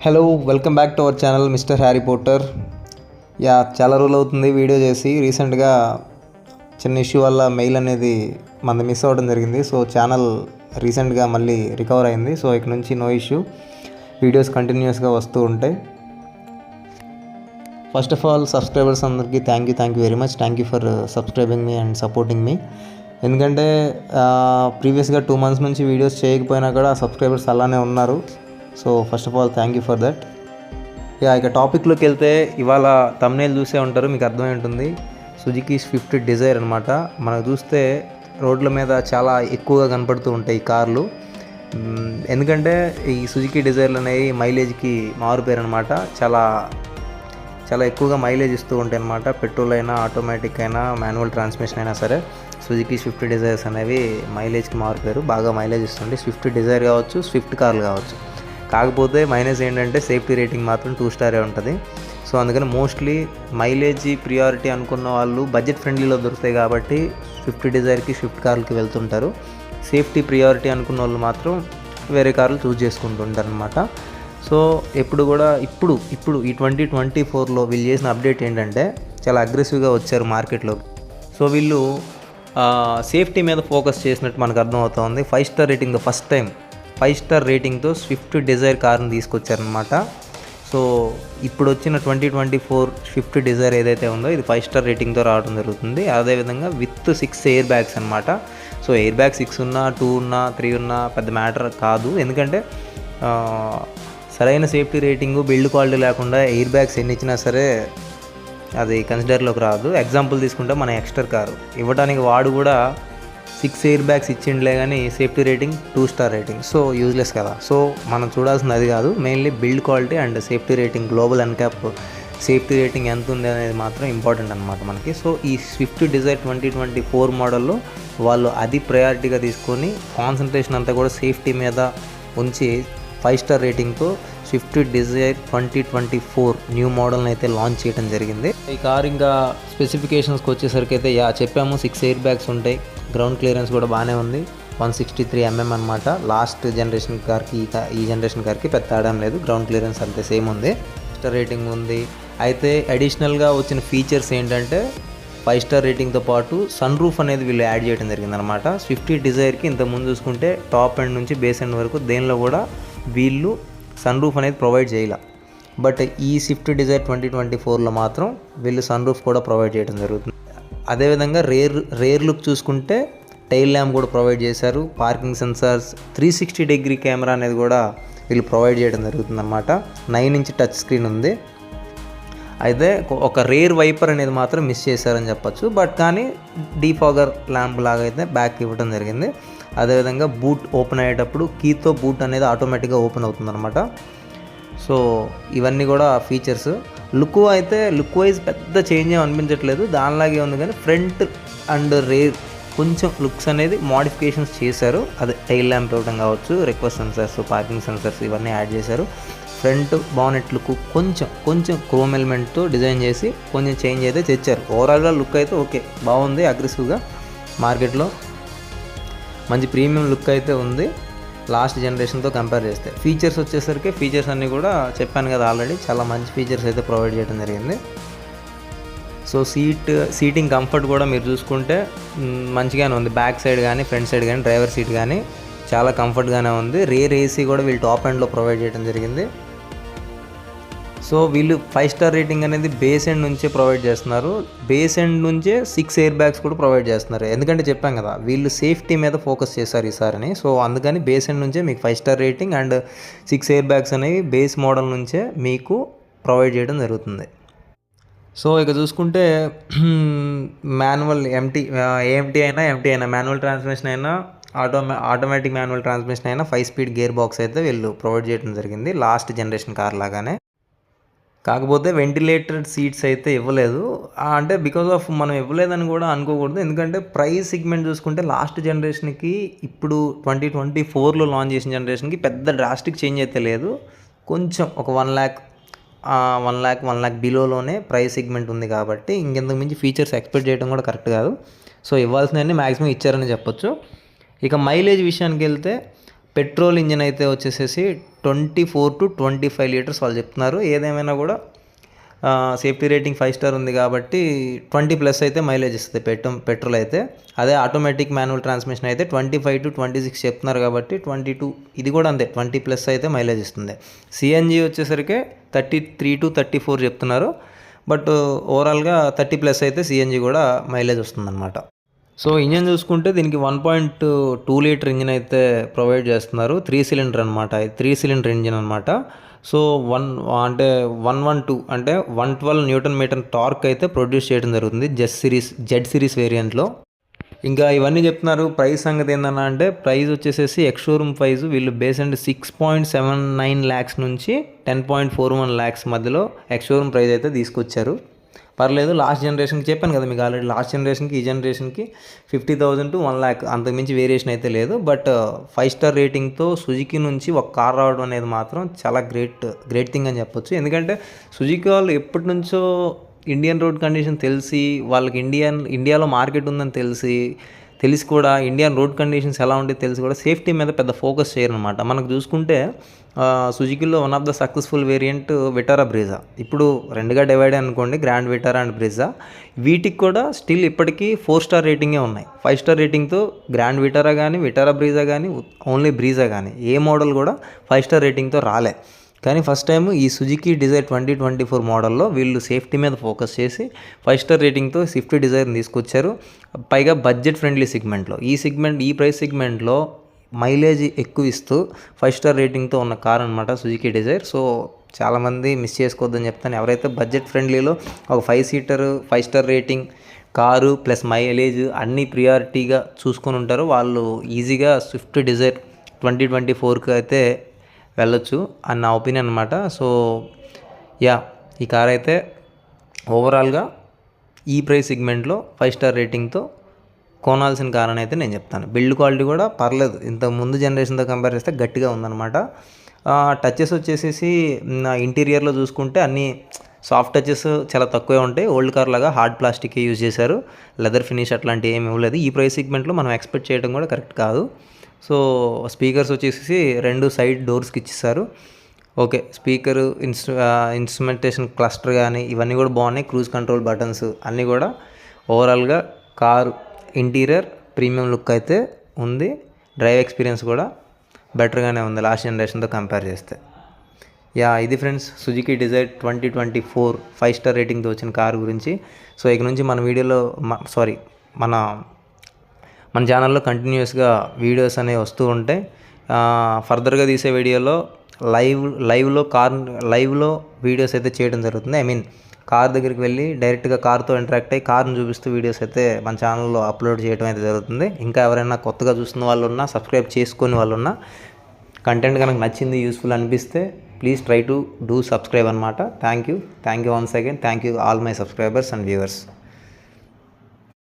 Hello welcome back to our channel mister Harry Potter. చాలా రోజులు అవుతుంది వీడియో చేసి. రీసెంట్గా చిన్న ఇష్యూ వల్ల మెయిల్ అనేది మనది మిస్ అవ్వడం జరిగింది. సో ఛానల్ రీసెంట్గా మళ్ళీ రికవర్ అయింది. సో ఇక నుంచి నో ఇష్యూ, వీడియోస్ కంటిన్యూస్గా వస్తూ ఉంటాయి. ఫస్ట్ ఆఫ్ ఆల్ సబ్స్క్రైబర్స్ అందరికీ thank you very much. Thank you for subscribing me and supporting me. ఎందుకంటే ప్రీవియస్గా 2 months నుంచి వీడియోస్ చేయకపోయినా కూడా సబ్స్క్రైబర్స్ అలానే ఉన్నారు. So first of all thank you for that. ఇక టాపిక్లోకి వెళ్తే, ఇవాళ థంబ్నెయిల్ చూసే ఉంటారు, మీకు అర్థమై ఉంటుంది. సుజుకి స్విఫ్ట్ డిజైర్ అనమాట. మనకు చూస్తే రోడ్ల మీద చాలా ఎక్కువగా కనపడుతూ ఉంటాయి ఈ కార్లు. ఎందుకంటే ఈ సుజుకి డిజైర్లు అనేవి మైలేజ్కి మారుపేరు అనమాట. చాలా చాలా ఎక్కువగా మైలేజ్ ఇస్తూ ఉంటాయి అన్నమాట. పెట్రోల్ అయినా, ఆటోమేటిక్ అయినా, మాన్యువల్ ట్రాన్స్మిషన్ అయినా సరే సుజుకి స్విఫ్ట్ డిజైర్స్ అనేవి మైలేజ్కి మారుపేరు. బాగా మైలేజ్ ఇస్తుంది స్విఫ్ట్ డిజైర్ కావచ్చు, స్విఫ్ట్ కార్లు కావచ్చు. కాకపోతే మైనస్ ఏంటంటే సేఫ్టీ రేటింగ్ మాత్రం 2 స్టారే ఉంటుంది. సో అందుకని మోస్ట్లీ మైలేజ్ ప్రియారిటీ అనుకున్న వాళ్ళు బడ్జెట్ ఫ్రెండ్లీలో దొరుకుతాయి కాబట్టి స్విఫ్ట్ డిజైర్కి, స్విఫ్ట్ కార్లకి వెళ్తుంటారు. సేఫ్టీ ప్రియారిటీ అనుకున్న వాళ్ళు మాత్రం వేరే కార్లు చూస్ చేసుకుంటుంటారు అనమాట. సో ఎప్పుడు కూడా ఇప్పుడు ఈ 2024లో వీళ్ళు చేసిన అప్డేట్ ఏంటంటే చాలా అగ్రెసివ్గా వచ్చారు మార్కెట్లో. సో వీళ్ళు సేఫ్టీ మీద ఫోకస్ చేసినట్టు మనకు అర్థమవుతుంది. 5 స్టార్ రేటింగ్తో ఫస్ట్ టైం 5 స్టార్ రేటింగ్తో స్విఫ్ట్ డిజైర్ కార్ని తీసుకొచ్చారనమాట. సో ఇప్పుడు వచ్చిన 2024 స్విఫ్ట్ డిజైర్ ఏదైతే ఉందో ఇది 5 స్టార్ రేటింగ్తో రావడం జరుగుతుంది. అదేవిధంగా విత్ 6 ఎయిర్ బ్యాగ్స్ అనమాట. సో ఎయిర్ బ్యాగ్ 6 ఉన్నా, 2 ఉన్నా, 3 ఉన్నా పెద్ద మ్యాటర్ కాదు. ఎందుకంటే సరైన సేఫ్టీ రేటింగు, బిల్డ్ క్వాలిటీ లేకుండా ఎయిర్ బ్యాగ్స్ ఎన్ని ఇచ్చినా సరే అది కన్సిడర్లోకి రాదు. ఎగ్జాంపుల్ తీసుకుంటే మన ఎక్స్టర్ కారు ఇవ్వడానికి వాడు కూడా 6 ఎయిర్ బ్యాగ్స్ ఇచ్చిండలే కానీ safety rating 2 star rating. So useless కదా. సో మనం చూడాల్సింది అది కాదు, mainly build quality and safety rating. Global NCAP safety rating ఎంత ఉంది అనేది మాత్రం ఇంపార్టెంట్ అనమాట మనకి. సో ఈ స్విఫ్ట్ డిజైర్ 2024 మోడల్లో వాళ్ళు అది ప్రయారిటీగా తీసుకొని కాన్సన్ట్రేషన్ అంతా కూడా సేఫ్టీ మీద ఉంచి 5 స్టార్ రేటింగ్తో స్విఫ్ట్ డిజైర్ 2024 న్యూ మోడల్ని అయితే లాంచ్ చేయడం జరిగింది. ఈ కార్ ఇంకా స్పెసిఫికేషన్స్కి వచ్చేసరికి అయితే చెప్పాము 6 ఎయిర్ బ్యాగ్స్ ఉంటాయి. గ్రౌండ్ క్లియరెన్స్ కూడా బాగానే ఉంది, 163 mm అనమాట. లాస్ట్ జనరేషన్ కార్కి ఈ జనరేషన్ కార్కి పెద్ద తేడా లేదు, గ్రౌండ్ క్లియరెన్స్ అంతే సేమ్ ఉంది. స్టార్ రేటింగ్ ఉంది. అయితే అడిషనల్గా వచ్చిన ఫీచర్స్ ఏంటంటే 5 స్టార్ రేటింగ్తో పాటు సన్ రూఫ్ అనేది వీళ్ళు యాడ్ చేయడం జరిగింది అనమాట. స్విఫ్ట్ డిజైర్కి ఇంతకుముందు చూసుకుంటే టాప్ ఎండ్ నుంచి బేస్ ఎండ్ వరకు దేనిలో కూడా వీళ్ళు సన్ రూఫ్ అనేది ప్రొవైడ్ చేయాల. బట్ ఈ స్విఫ్ట్ డిజైర్ 2024లో మాత్రం వీళ్ళు సన్ రూఫ్ కూడా ప్రొవైడ్ చేయడం జరుగుతుంది. అదేవిధంగా రేర్ లుక్ చూసుకుంటే టైల్ ల్యాంప్ కూడా ప్రొవైడ్ చేశారు. పార్కింగ్ సెన్సార్స్, 360 డిగ్రీ కెమెరా అనేది కూడా వీళ్ళు ప్రొవైడ్ చేయడం జరుగుతుంది అన్నమాట. 9 ఇంచ్ టచ్ స్క్రీన్ ఉంది. అయితే ఒక రేర్ వైపర్ అనేది మాత్రం మిస్ చేశారని చెప్పచ్చు. బట్ కానీ డీఫాగర్ ల్యాంప్ లాగా అయితే బ్యాక్ ఇవ్వడం జరిగింది. అదేవిధంగా బూట్ ఓపెన్ అయ్యేటప్పుడు కీతో బూట్ అనేది ఆటోమేటిక్గా ఓపెన్ అవుతుందన్నమాట. సో ఇవన్నీ కూడా ఫీచర్స్. లుక్ వైజ్ పెద్ద చేంజ్ ఏం అనిపించట్లేదు, దానిలాగే ఉంది. కానీ ఫ్రంట్ అండ్ రేర్ కొంచెం లుక్స్ అనేది మోడిఫికేషన్స్ చేశారు. అదే టైల్ ల్యాంప్ ఇవ్వడం కావచ్చు, రిక్వెస్ట్ సెన్సర్స్, పార్కింగ్ సెన్సర్స్ ఇవన్నీ యాడ్ చేశారు. ఫ్రంట్ బానెట్ లుక్ కొంచెం క్రోమ్ ఎలిమెంట్తో డిజైన్ చేసి కొంచెం చేంజ్ అయితే తెచ్చారు. ఓవరాల్గా లుక్ అయితే ఓకే, బాగుంది. అగ్రెసివ్గా మార్కెట్లో మంచి ప్రీమియం లుక్ అయితే ఉంది లాస్ట్ జనరేషన్తో కంపేర్ చేస్తే. ఫీచర్స్ వచ్చేసరికి ఫీచర్స్ అన్నీ కూడా చెప్పాను కదా ఆల్రెడీ, చాలా మంచి ఫీచర్స్ అయితే ప్రొవైడ్ చేయడం జరిగింది. సో సీటింగ్ కంఫర్ట్ కూడా మీరు చూసుకుంటే మంచిగానే ఉంది. బ్యాక్ సైడ్ కానీ, ఫ్రంట్ సైడ్ కానీ, డ్రైవర్ సీట్ కానీ చాలా కంఫర్ట్గానే ఉంది. రేర్ ఏసీ కూడా వీళ్ళు టాప్ ఎండ్లో ప్రొవైడ్ చేయడం జరిగింది. సో వీళ్ళు 5 స్టార్ రేటింగ్ అనేది బేస్ ఎండ్ నుంచే ప్రొవైడ్ చేస్తున్నారు. బేస్ ఎండ్ నుంచే 6 ఎయిర్ బ్యాగ్స్ కూడా ప్రొవైడ్ చేస్తున్నారు. ఎందుకంటే చెప్పాం కదా వీళ్ళు సేఫ్టీ మీద ఫోకస్ చేశారు ఈసారని. సో అందుకని బేస్ ఎండ్ నుంచే మీకు 5 star rating and 6 air bags అనేవి బేస్ మోడల్ నుంచే మీకు ప్రొవైడ్ చేయడం జరుగుతుంది. సో ఇక చూసుకుంటే మాన్యువల్ ఏఎంటీ అయినా మాన్యువల్ ట్రాన్స్మిషన్ అయినా, ఆటోమేటిక్ మాన్యువల్ ట్రాన్స్మిషన్ అయినా 5 స్పీడ్ గేర్ బాక్స్ అయితే వీళ్ళు ప్రొవైడ్ చేయడం జరిగింది లాస్ట్ జనరేషన్ కార్ లాగానే. కాకపోతే వెంటిలేటెడ్ సీట్స్ అయితే ఇవ్వలేదు. అంటే బికాజ్ ఆఫ్ మనం ఇవ్వలేదని కూడా అనుకోకూడదు. ఎందుకంటే ప్రైస్ సెగ్మెంట్ చూసుకుంటే లాస్ట్ జనరేషన్కి ఇప్పుడు 2024లో లాంచ్ చేసిన జనరేషన్కి పెద్ద డ్రాస్టిక్ చేంజ్ అయితే లేదు. కొంచెం ఒక 1 lakh బిలోలోనే ప్రైస్ సెగ్మెంట్ ఉంది కాబట్టి ఇంకెంతకు మించి ఫీచర్స్ ఎక్స్పెక్ట్ చేయడం కూడా కరెక్ట్ కాదు. సో ఇవ్వాల్సినవన్నీ మ్యాక్సిమం ఇచ్చారని చెప్పొచ్చు. ఇక మైలేజ్ విషయానికి వెళ్తే పెట్రోల్ ఇంజిన్ అయితే వచ్చేసేసి 24 to 25 లీటర్స్ వాళ్ళు చెప్తున్నారు. ఏదేమైనా కూడా సేఫ్టీ రేటింగ్ 5 స్టార్ ఉంది కాబట్టి 20+ అయితే మైలేజ్ ఇస్తుంది పెట్రోల్ అయితే. అదే ఆటోమేటిక్ మాన్యువల్ ట్రాన్స్మిషన్ అయితే 25 to 26 చెప్తున్నారు కాబట్టి 22 ఇది కూడా అంతే 20+ అయితే మైలేజ్ ఇస్తుంది. సిఎన్జి వచ్చేసరికి 33 to 34 చెప్తున్నారు. బట్ ఓవరాల్గా 30+ అయితే సిఎన్జి కూడా మైలేజ్ వస్తుందన్నమాట. సో ఇంజన్ చూసుకుంటే దీనికి 1.2 లీటర్ ఇంజిన్ అయితే ప్రొవైడ్ చేస్తున్నారు. 3 సిలిండర్ అనమాట. 3 సిలిండర్ ఇంజిన్ అనమాట. సో 112 అంటే 112 న్యూటన్ మీటర్ టార్క్ అయితే ప్రొడ్యూస్ చేయడం జరుగుతుంది జెడ్ సిరీస్ వేరియంట్లో. ఇంకా ఇవన్నీ చెప్తున్నారు. ప్రైస్ సంగతి ఏందన్నా అంటే ప్రైస్ వచ్చేసేసి ఎక్స్ షోరూమ్ ప్రైస్ వీళ్ళు బేస్ అండ్ 6.79 lakhs నుంచి 10.41 lakhs మధ్యలో ఎక్స్ షోరూమ్ ప్రైస్ అయితే తీసుకొచ్చారు. పర్లేదు. లాస్ట్ జనరేషన్కి చెప్పాను కదా మీకు ఆల్రెడీ, లాస్ట్ జనరేషన్కి ఈ జనరేషన్కి 50,000 to 1 lakh అంతకుమించి వేరియేషన్ అయితే లేదు. బట్ 5 స్టార్ రేటింగ్తో సుజుకి నుంచి ఒక కార్ రావడం అనేది మాత్రం చాలా గ్రేట్ థింగ్ అని చెప్పొచ్చు. ఎందుకంటే సుజుకి వాళ్ళు ఎప్పటి నుంచో ఇండియన్ రోడ్ కండిషన్ తెలిసి వాళ్ళకి ఇండియాలో మార్కెట్ ఉందని తెలిసి కూడా ఇండియన్ రోడ్ కండిషన్స్ ఎలా ఉంటాయి తెలిసి కూడా సేఫ్టీ మీద పెద్ద ఫోకస్ చేయరనమాట. మనకు చూసుకుంటే సుజుకిలో one of the successful variant Vitara Brezza. ఇప్పుడు రెండుగా డివైడ్ అనుకోండి, గ్రాండ్ విటారా అండ్ బ్రీజా. వీటికి కూడా స్టిల్ ఇప్పటికీ 4 స్టార్ రేటింగే ఉన్నాయి. 5 స్టార్ రేటింగ్తో గ్రాండ్ విటారా కానీ విటారా బ్రీజా కానీ ఓన్లీ బ్రీజా కానీ ఏ మోడల్ కూడా 5 స్టార్ రేటింగ్తో రాలే. కానీ ఫస్ట్ టైం ఈ సుజుకి డిజైర్ 2024 మోడల్లో వీళ్ళు సేఫ్టీ మీద ఫోకస్ చేసి 5 స్టార్ రేటింగ్తో స్విఫ్ట్ డిజైర్ని తీసుకొచ్చారు. పైగా బడ్జెట్ ఫ్రెండ్లీ సెగ్మెంట్లో ఈ ప్రైస్ సెగ్మెంట్లో మైలేజ్ ఎక్కువ ఇస్తూ 5 స్టార్ రేటింగ్తో ఉన్న కార్ అనమాట సుజుకి డిజైర్. సో చాలామంది మిస్ చేసుకోవద్దని చెప్తాను. ఎవరైతే బడ్జెట్ ఫ్రెండ్లీలో ఒక 5 seater 5 star rating car plus mileage అన్నీ ప్రియారిటీగా చూసుకొని ఉంటారో వాళ్ళు ఈజీగా స్విఫ్ట్ డిజైర్ 2024కి అయితే వెళ్ళొచ్చు అని నా ఒపీనియన్ అనమాట. సో ఈ కార్ అయితే ఓవరాల్గా ఈ ప్రైస్ సెగ్మెంట్లో 5 స్టార్ రేటింగ్తో కొనాల్సిన కార్ అని అయితే నేను చెప్తాను. బిల్డ్ క్వాలిటీ కూడా పర్లేదు, ఇంత ముందు జనరేషన్తో కంపేర్ చేస్తే గట్టిగా ఉందన్నమాట. టచెస్ వచ్చేసేసి ఇంటీరియర్లో చూసుకుంటే అన్నీ సాఫ్ట్ టచెస్ చాలా తక్కువే ఉంటాయి. ఓల్డ్ కార్ లాగా హార్డ్ ప్లాస్టిక్ యూజ్ చేశారు. లెదర్ ఫినిష్ అట్లాంటివి ఏమి ఇవ్వలేదు. ఈ ప్రైస్ సెగ్మెంట్లో మనం ఎక్స్పెక్ట్ చేయడం కూడా కరెక్ట్ కాదు. సో స్పీకర్స్ వచ్చేసి 2 సైడ్ డోర్స్కి ఇచ్చేసారు. ఓకే, స్పీకర్ ఇన్స్ట్రుమెంటేషన్ క్లస్టర్ కానీ ఇవన్నీ కూడా బాగున్నాయి. క్రూజ్ కంట్రోల్ బటన్స్ అన్నీ కూడా ఓవరాల్గా కారు ఇంటీరియర్ ప్రీమియం లుక్ అయితే ఉంది. డ్రైవ్ ఎక్స్పీరియన్స్ కూడా బెటర్గానే ఉంది లాస్ట్ జనరేషన్తో కంపేర్ చేస్తే. ఇది ఫ్రెండ్స్ సుజుకి డిజైర్ 2024 5 స్టార్ రేటింగ్తో వచ్చిన కారు గురించి. సో ఇక నుంచి మన వీడియోలో మన ఛానల్లో కంటిన్యూస్గా వీడియోస్ అనేవి వస్తూ ఉంటాయి. ఫర్దర్గా తీసే వీడియోలో లైవ్లో వీడియోస్ అయితే చేయడం జరుగుతుంది. ఐ మీన్ కార్ దగ్గరికి వెళ్ళి డైరెక్ట్గా కార్తో ఇంటరాక్ట్ అయ్యి కార్ని చూపిస్తూ వీడియోస్ అయితే మన ఛానల్లో అప్లోడ్ చేయడం అయితే జరుగుతుంది. ఇంకా ఎవరైనా కొత్తగా చూస్తున్న వాళ్ళు ఉన్నా, సబ్స్క్రైబ్ చేసుకునే వాళ్ళు ఉన్నా, కంటెంట్ కనుక నచ్చింది, యూస్ఫుల్ అనిపిస్తే please try to do subscribe అనమాట. Thank you once again. Thank you all my subscribers and viewers.